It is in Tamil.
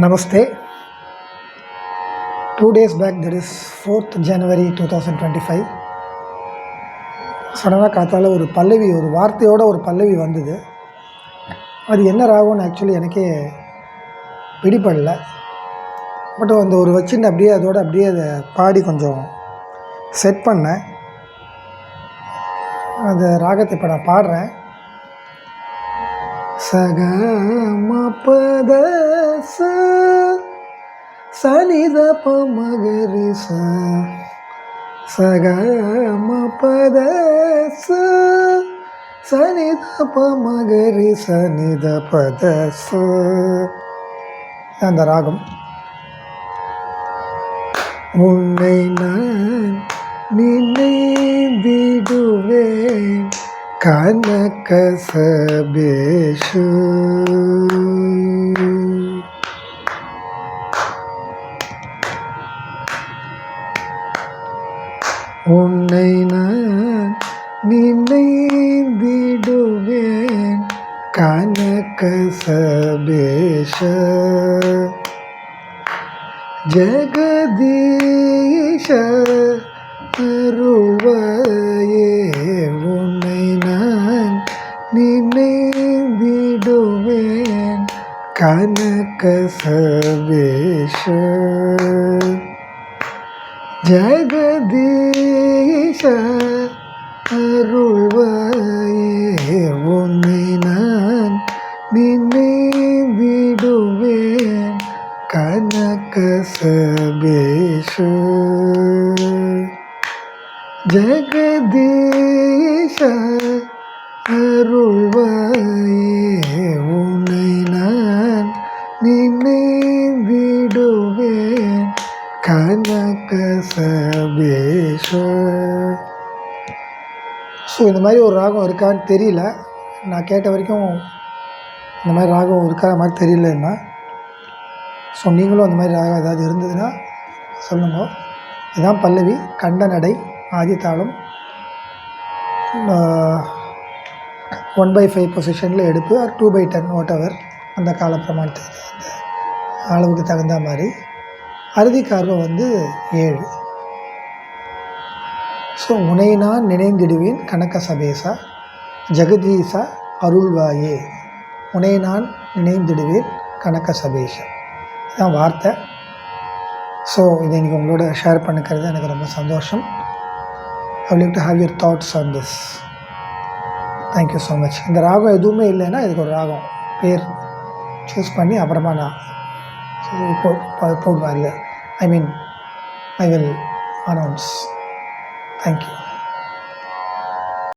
Namaste. 2 days back, that is 4th January 2025, சடனாக காத்தால் ஒரு பல்லவி, ஒரு வார்த்தையோட ஒரு பல்லவி வந்தது. அது என்ன ராகம்னு ஆக்சுவலி எனக்கே பிடிப்படல. பட் அந்த ஒரு வச்சுன்னு அப்படியே அதோடு அப்படியே அதை பாடி கொஞ்சம் செட் பண்ணேன். அந்த ராகத்தை இப்போ நான் பாடுறேன். சகமபத சனித பமகரி சகமபத சனித பமகரி சனித பத அந்த ராகம். உன்னை நான் நினைவிடுவேன் கனக சபேஷு, உன்னை நான் நினைவிடுவேன் கனக சபேஷ, ஜெகதீஷ அருள்வாயே. உன்னை நான் நினைவிடுவேன் கனக சபேஷ, ஜெகதீஷ அருள்வாயே. உன்னை நான் நினைவிடுவேன் கனக சபேஷ, ஜெகதீஷ அருள்வாயே. உன்னை நான் நினைவிடுவேன் கனக சபேஷ. ஸோ இந்த மாதிரி ஒரு ராகம் இருக்கான்னு தெரியல. நான் கேட்ட வரைக்கும் இந்த மாதிரி ராகம் இருக்கா மாதிரி தெரியலன்னா, ஸோ நீங்களும் அந்த மாதிரி ராகம் ஏதாவது இருந்ததுன்னா சொல்லுங்க. இதுதான் பல்லவி. கண்ட நடை, ஆதித்தாளம், 1/5 பொசிஷனில் எடுப்பு, ஆர் 2/10 whatever, அந்த கால பிரமாணத்துக்கு அந்த அளவுக்கு தகுந்த மாதிரி. அறுதி கார்வம் 7. ஸோ உன்னை நான் நினைந்திடுவேன் கனக சபேசா, ஜெகதீசா அருள்வாயே. உன்னை நான் நினைந்திடுவேன் கனக சபேஷா, இதுதான் வார்த்தை. ஸோ இதை இன்றைக்கி உங்களோட ஷேர் பண்ணிக்கிறது எனக்கு ரொம்ப சந்தோஷம். ஐ would like to have your thoughts on this. Thank you so much. இந்த ராகம் எதுவுமே இல்லைன்னா இதுக்கு ஒரு ராகம் பேர் சூஸ் பண்ணி அப்புறமா நான் போடுவேன். இல்லை, I will announce. Thank you.